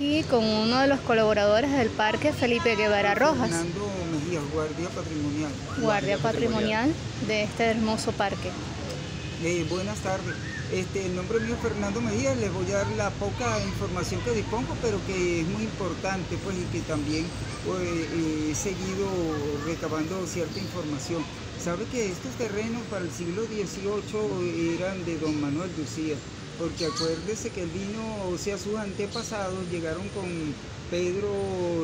aquí con uno de los colaboradores del Parque Felipe Guevara Rojas, Fernando Mejías, guardia patrimonial. guardia patrimonial de este hermoso parque. Buenas tardes. El nombre mío es Fernando Mejías. Les voy a dar la poca información que dispongo, pero que es muy importante, pues, y que también he seguido recabando cierta información. Sabe que estos terrenos para el siglo XVIII eran de don Manuel de Ucía, porque acuérdese que él vino, o sea, sus antepasados llegaron con Pedro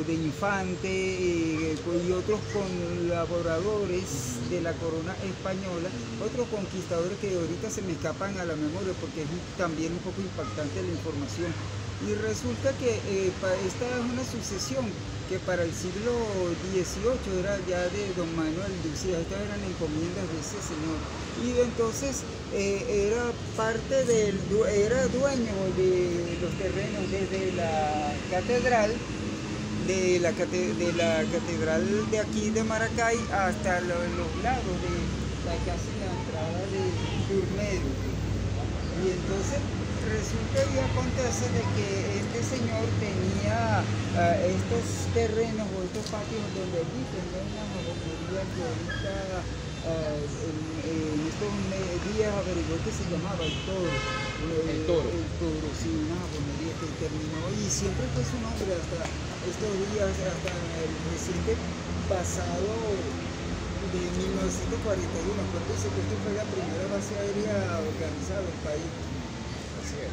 de Infante y otros colaboradores de la corona española, otros conquistadores que ahorita se me escapan a la memoria porque es también un poco impactante la información. Y resulta que esta es una sucesión que para el siglo XVIII era ya de don Manuel de Ucía. Estas eran encomiendas de ese señor. Y entonces era era dueño de los terrenos desde la catedral, de la catedral de aquí de Maracay hasta los lados de casi la entrada de Turmedio. Y entonces resulta y acontece de que este señor tenía estos terrenos o estos patios donde allí tenía una jabonería que ahorita en estos días averiguó que se llamaba El Toro. El Toro, sí, una jabonería que terminó y siempre fue su nombre hasta estos días, hasta el reciente pasado de 1941. Acuérdense que esto fue la primera base aérea organizada del país.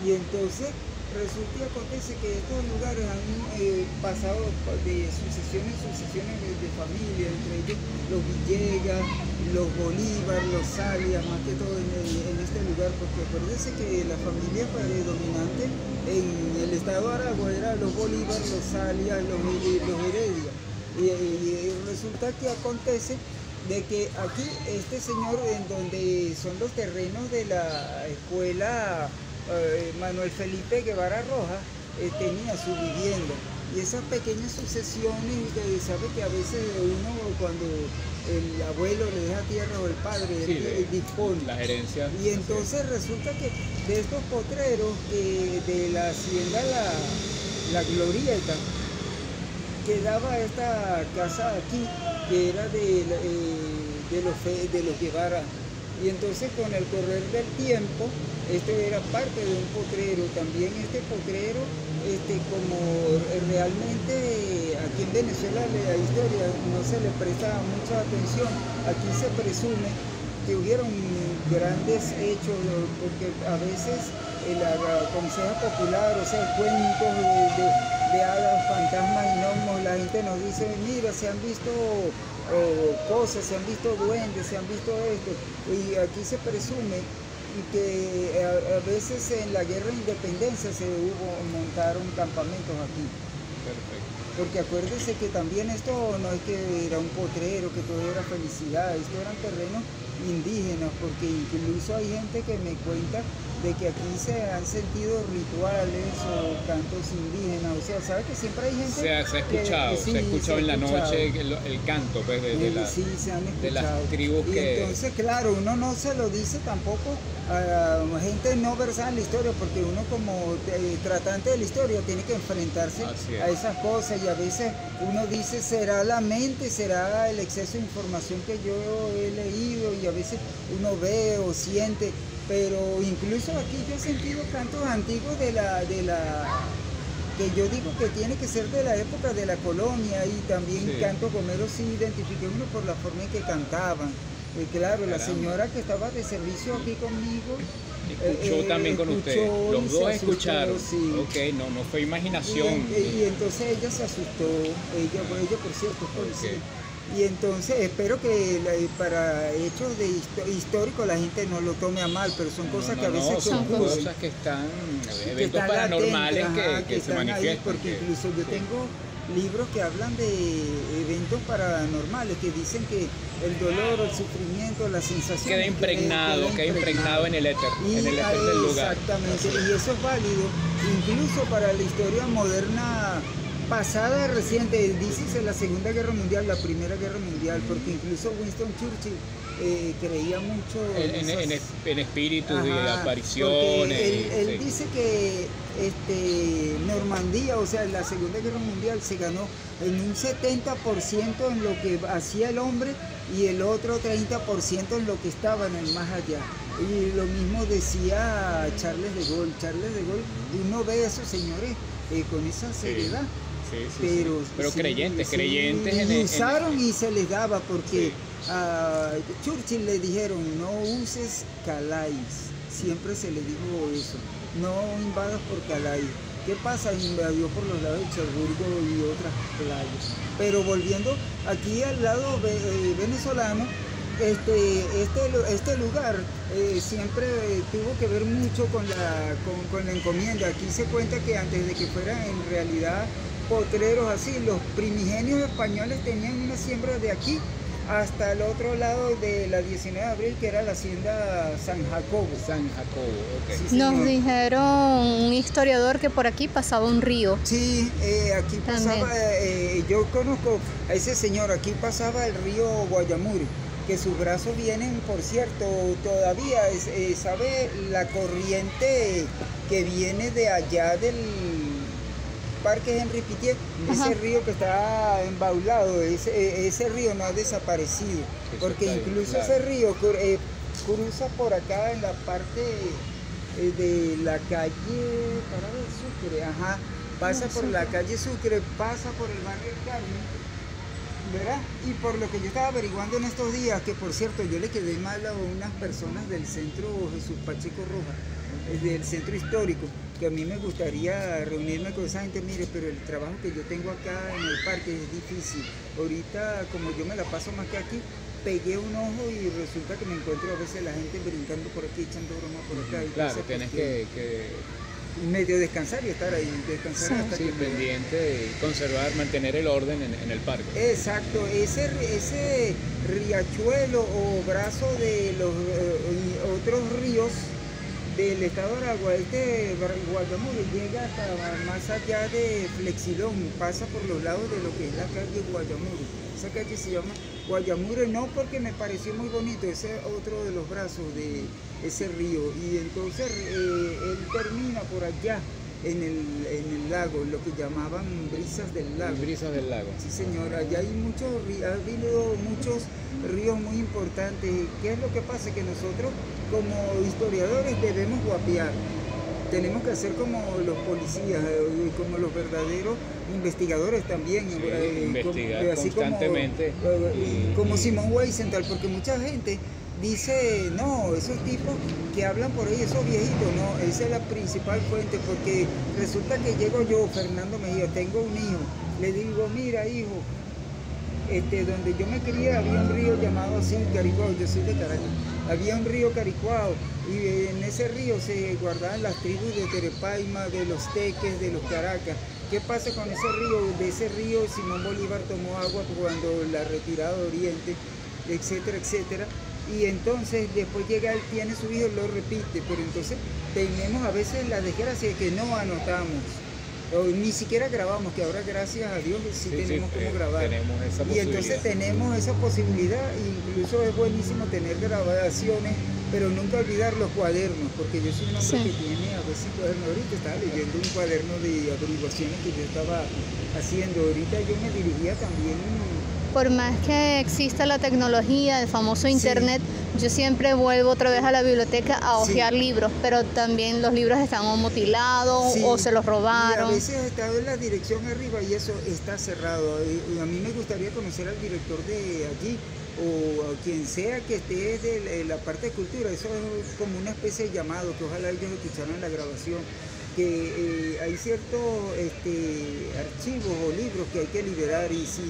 Y entonces resulta y acontece que estos lugares han pasado de sucesiones en sucesiones de familia, entre ellos los Villegas, los Bolívar, los Salia, más que todo en este lugar, porque acuérdense que la familia predominante en el estado de Aragua era los Bolívar, los Salia, los Heredia. Y resulta que acontece de que aquí este señor, en donde son los terrenos de la escuela Manuel Felipe Guevara Rojas, tenía su vivienda. Y esas pequeñas sucesiones, sabe que a veces uno cuando el abuelo le deja tierra o el padre, sí, dispone las herencias. Y entonces resulta que de estos potreros de la hacienda la Glorieta, quedaba esta casa aquí, que era de los Guevara. Y entonces con el correr del tiempo, esto era parte de un potrero. También este potrero, como realmente aquí en Venezuela la historia no se le presta mucha atención, aquí se presume que hubieron grandes hechos, porque a veces la conseja popular, o sea, cuentos de hadas, fantasmas y gnomos, la gente nos dice, mira, se han visto cosas, se han visto duendes, se han visto esto, y aquí se presume que a veces en la guerra de independencia montaron campamentos aquí. Perfecto. Porque acuérdese que también esto no es que era un potrero, que todo era felicidad, esto eran terrenos indígenas, porque incluso hay gente que me cuenta de que aquí se han sentido rituales o cantos indígenas, o sea, ¿sabe que siempre hay gente? Se ha escuchado, se ha escuchado en la noche el canto, pues, sí, se han escuchado. De las tribus que... Entonces, claro, uno no se lo dice tampoco a gente no versada en la historia, porque uno como tratante de la historia tiene que enfrentarse a esas cosas, y a veces uno dice, será la mente, será el exceso de información que yo he leído, y a veces uno ve o siente. Pero incluso aquí yo he sentido cantos antiguos de la que yo digo que tiene que ser de la época de la colonia, y también cantos gomeros sí identifiqué uno por la forma en que cantaban. Claro, la señora que estaba de servicio aquí conmigo escuchó también con usted. Los dos escucharon. Sí. Ok, no fue imaginación. Y entonces ella se asustó, ella por cierto, es policía. Y entonces espero que para hechos históricos la gente no lo tome a mal, pero son cosas que a veces son cosas que están, eventos paranormales que se manifiestan. Ahí, porque incluso yo tengo libros que hablan de eventos paranormales, que dicen que el dolor, el sufrimiento, la sensación queda impregnado en el éter, del lugar. Exactamente, y eso es válido incluso para la historia moderna pasada reciente, dices la Segunda Guerra Mundial, la Primera Guerra Mundial, porque incluso Winston Churchill creía mucho en espíritus y apariciones. Él dice que Normandía, o sea, la Segunda Guerra Mundial se ganó en un 70% en lo que hacía el hombre y el otro 30% en lo que estaba en el más allá. Y lo mismo decía Charles de Gaulle. Charles de Gaulle, uno ve a esos señores con esa seriedad. Pero sí, creyentes usaron y se les daba, porque a Churchill le dijeron no uses Calais, siempre se le dijo eso, no invadas por Calais. ¿Qué pasa? Invadió por los lados de Cherburgo y otras playas. Pero volviendo aquí al lado venezolano, este lugar siempre tuvo que ver mucho con la encomienda. Aquí se cuenta que antes de que fueran en realidad potreros así, los primigenios españoles tenían una siembra de aquí hasta el otro lado de la 19 de abril, que era la hacienda San Jacobo. San Jacobo, ok. Sí, nos dijeron un historiador que por aquí pasaba un río. Sí, aquí pasaba, yo conozco a ese señor, aquí pasaba el río Guayamuri, que sus brazos vienen, por cierto, todavía, ¿sabe? La corriente que viene de allá del Parque Henri Pittier, ese río que está embaulado, ese río no ha desaparecido, porque incluso ese río cruza por acá en la parte de la calle Sucre, pasa por la calle Sucre, pasa por el barrio Carmen, ¿verdad? Y por lo que yo estaba averiguando en estos días, que por cierto yo le quedé mal a unas personas del centro Jesús Pacheco Rojas, del centro histórico, que a mí me gustaría reunirme con esa gente, mire, pero el trabajo que yo tengo acá en el parque es difícil. Ahorita, como yo me la paso más que aquí, pegué un ojo y resulta que me encuentro a veces la gente brincando por aquí, echando broma por acá. Y claro, tienes que medio descansar y estar ahí, hasta que pendiente, conservar, mantener el orden en el parque. Exacto, ese riachuelo o brazo de los otros ríos del estado de Aragua, Guayamuri, llega hasta más allá de Flexilón, pasa por los lados de lo que es la calle Guayamuri. Esa calle se llama Guayamuri, no porque me pareció muy bonito, ese es otro de los brazos de ese río, y entonces él termina por allá en el lago, lo que llamaban brisas del lago. Brisas del lago. Sí, señor, allá hay ha habido muchos ríos muy importantes. ¿Qué es lo que pasa? Que nosotros como historiadores debemos guapear. Tenemos que hacer como los policías, como los verdaderos investigadores también. Investigar así constantemente. Como Simón Weisenthal, porque mucha gente dice, no, esos tipos que hablan por ahí, esos viejitos, no, esa es la principal fuente, porque resulta que llego yo, Fernando Mejía, tengo un hijo, le digo, mira hijo, donde yo me crié había un río llamado así, Caricuao, yo soy de Caracas, había un río Caricuao, y en ese río se guardaban las tribus de Terepaima, de los Teques, de los Caracas. ¿Qué pasa con ese río? De ese río Simón Bolívar tomó agua cuando la retirada de Oriente, etcétera, etcétera. Y entonces después llega él, tiene su hijo, lo repite, pero entonces tenemos a veces la desgracia de que no anotamos, o ni siquiera grabamos, que ahora gracias a Dios sí tenemos cómo grabar. Tenemos esa y entonces tenemos esa posibilidad, incluso es buenísimo tener grabaciones, pero nunca olvidar los cuadernos, porque yo soy un hombre que tiene a veces cuadernos. Ahorita estaba leyendo un cuaderno de averiguaciones que yo estaba haciendo, ahorita yo me dirigía también. Por más que exista la tecnología, el famoso internet, yo siempre vuelvo otra vez a la biblioteca a hojear libros, pero también los libros están o mutilados o se los robaron. Y a veces está en la dirección arriba y eso está cerrado. A mí me gustaría conocer al director de allí o a quien sea que esté de la parte de cultura. Eso es como una especie de llamado, que ojalá ellos escucharan la grabación. Que hay ciertos archivos o libros que hay que liberar, y si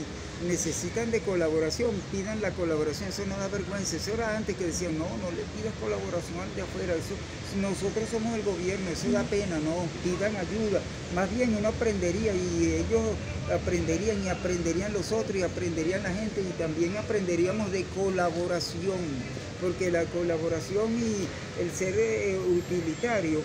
necesitan de colaboración, pidan la colaboración. Eso no da vergüenza. Eso era antes que decían, no le pidas colaboración al de afuera, eso, nosotros somos el gobierno, eso da pena, no, pidan ayuda. Más bien uno aprendería, y ellos aprenderían, y aprenderían los otros, y aprenderían la gente, y también aprenderíamos de colaboración, porque la colaboración y el ser utilitario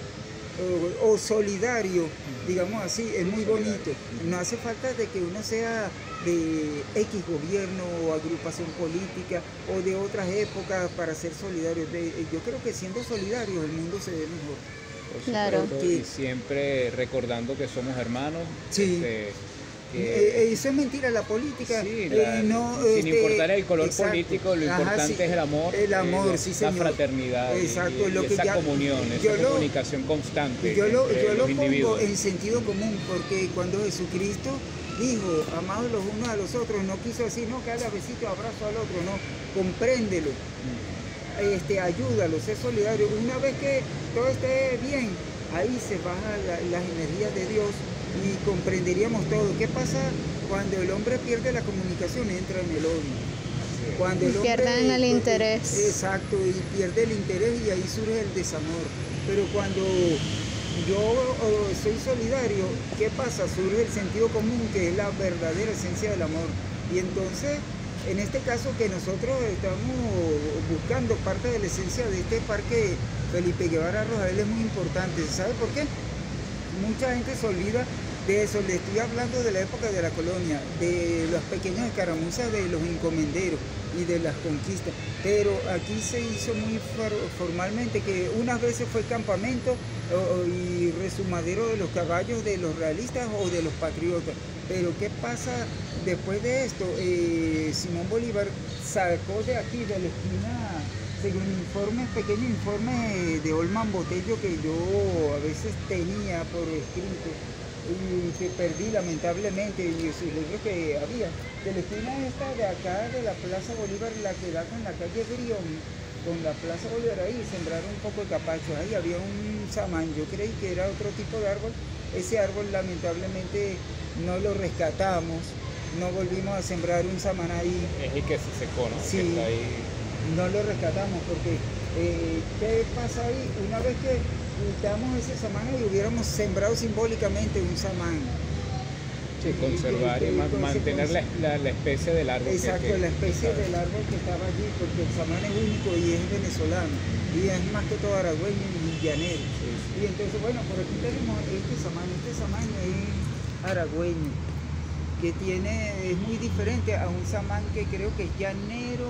o solidario, digamos así, es muy bonito. No hace falta de que uno sea de X gobierno o agrupación política o de otras épocas para ser solidario. Yo creo que siendo solidarios el mundo se ve mejor. Claro. Y siempre recordando que somos hermanos. Sí. Eso es mentira, la política. Sí, sin importar el color exacto, político, lo importante es el amor. El amor, sí, señor. La fraternidad. Exacto, y esa comunión, esa comunicación constante. Yo lo pongo en sentido común, porque cuando Jesucristo dijo, amados los unos a los otros, no quiso decir, no, que haga besito, abrazo al otro, no, compréndelo. Ayúdalo, sé solidario. Una vez que todo esté bien, ahí se bajan las energías de Dios y comprenderíamos todo. ¿Qué pasa cuando el hombre pierde la comunicación? Entra en el odio. Cuando el hombre pierden el interés. Exacto, y pierde el interés y ahí surge el desamor. Pero cuando yo soy solidario, ¿qué pasa? Surge el sentido común, que es la verdadera esencia del amor. Y entonces, en este caso que nosotros estamos buscando parte de la esencia de este parque Felipe Guevara Rojas, él es muy importante. ¿Sabe por qué? Mucha gente se olvida de eso. Le estoy hablando de la época de la colonia, de las pequeñas escaramuzas de los encomenderos y de las conquistas. Pero aquí se hizo muy formalmente que unas veces fue campamento y resumadero de los caballos de los realistas o de los patriotas. Pero ¿qué pasa después de esto? Simón Bolívar sacó de aquí, de la esquina, según pequeños informes de Olman Botello que yo a veces tenía por escrito y que perdí lamentablemente, y sus libros que había. De la esquina esta de acá de la Plaza Bolívar, la que da con la calle Grión, con la Plaza Bolívar, ahí sembraron un poco de capacho, ahí había un samán, yo creí que era otro tipo de árbol. Ese árbol lamentablemente no lo rescatamos, no volvimos a sembrar un samán ahí. Es el que se secó, ¿no? Sí. Que está ahí. No lo rescatamos porque ¿qué pasa ahí? Una vez que quitamos ese samán y hubiéramos sembrado simbólicamente un samán. Sí, conservar y mantener la especie del árbol. Exacto, la especie del árbol que estaba allí, porque el samán es único y es venezolano, y es más que todo aragüeño y llanero. Sí. Y entonces, bueno, por aquí tenemos este samán es aragüeño, que es muy diferente a un samán que creo que es llanero,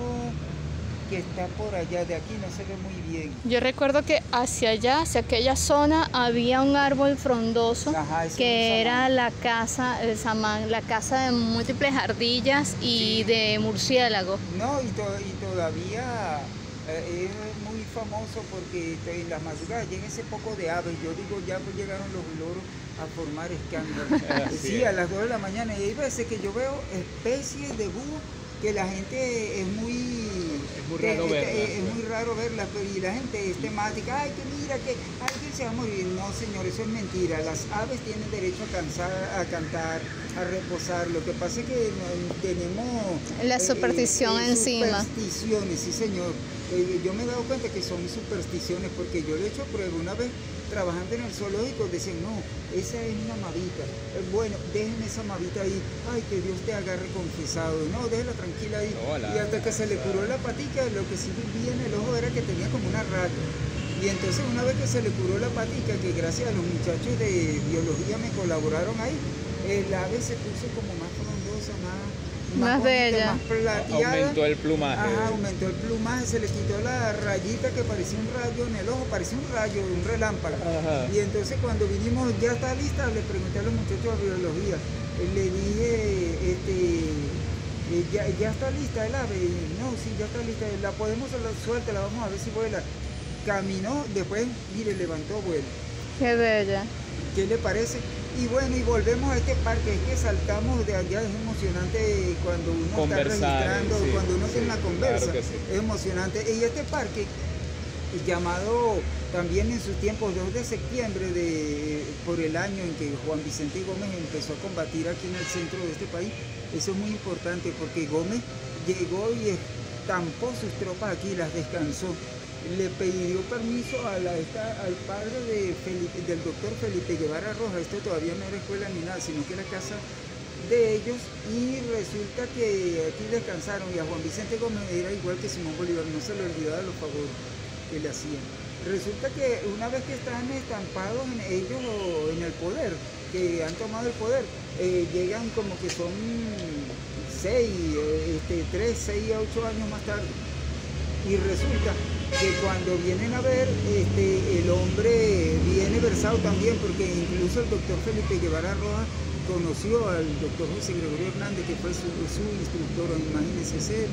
que está por allá, de aquí no se ve muy bien. Yo recuerdo que hacia allá, hacia aquella zona, había un árbol frondoso. Ajá, que era la casa, el samán, la casa de múltiples ardillas y de murciélagos. No, y todavía es muy famoso porque en las madrugadas llega ese poco de aves. Yo digo, ya pues llegaron los loros a formar escándalo. Sí, a las 2 de la mañana. Y hay veces que yo veo especies de búho que la gente es muy raro verlas, y la gente es temática, ay, que mira, que alguien se va a morir. No, señor, eso es mentira. Las aves tienen derecho a cantar, a reposar. Lo que pasa es que tenemos la superstición encima. Supersticiones, sí, señor. Yo me he dado cuenta que son supersticiones porque yo le he hecho prueba una vez trabajando en el zoológico. Decían, no, esa es una mavita. Bueno, déjenme esa mavita ahí. Ay, que Dios te agarre confesado. No, déjela tranquila ahí. Y hasta que se le curó la patica, lo que sí vi en el ojo era que tenía como una raya. Y entonces una vez que se le curó la patica, que gracias a los muchachos de biología me colaboraron ahí, el ave se puso como más frondosa, más bella, más plateada. Aumentó el plumaje. Ajá, aumentó el plumaje, se le quitó la rayita que parecía un rayo en el ojo, parecía un rayo, un relámpago. Ajá. Y entonces cuando vinimos, ya está lista, le pregunté a los muchachos de biología, le dije, ya está lista el ave. No, sí, ya está lista, la podemos suelta, la vamos a ver si vuela. Caminó, después, mire, levantó vuelo. Qué bella. ¿Qué le parece? Y bueno, y volvemos a este parque, es que saltamos de allá, es emocionante cuando uno está registrando, sí, cuando uno tiene una conversa, claro, sí, es emocionante. Y este parque, llamado también en su tiempo 2 de septiembre, por el año en que Juan Vicente Gómez empezó a combatir aquí en el centro de este país, eso es muy importante porque Gómez llegó y estampó sus tropas aquí, las descansó. Le pidió permiso al padre del doctor Felipe Guevara Rojas. Esto todavía no era escuela ni nada, sino que era casa de ellos, y resulta que aquí descansaron, y a Juan Vicente Gómez era igual que Simón Bolívar, no se le olvidaba los favores que le hacían. Resulta que una vez que están estampados en ellos o en el poder, que han tomado el poder, llegan como que son 3, 6 a 8 años más tarde. Y resulta que cuando vienen a ver, el hombre viene versado también, porque incluso el doctor Felipe Guevara Rojas conoció al doctor José Gregorio Hernández, que fue su instructor, imagínense.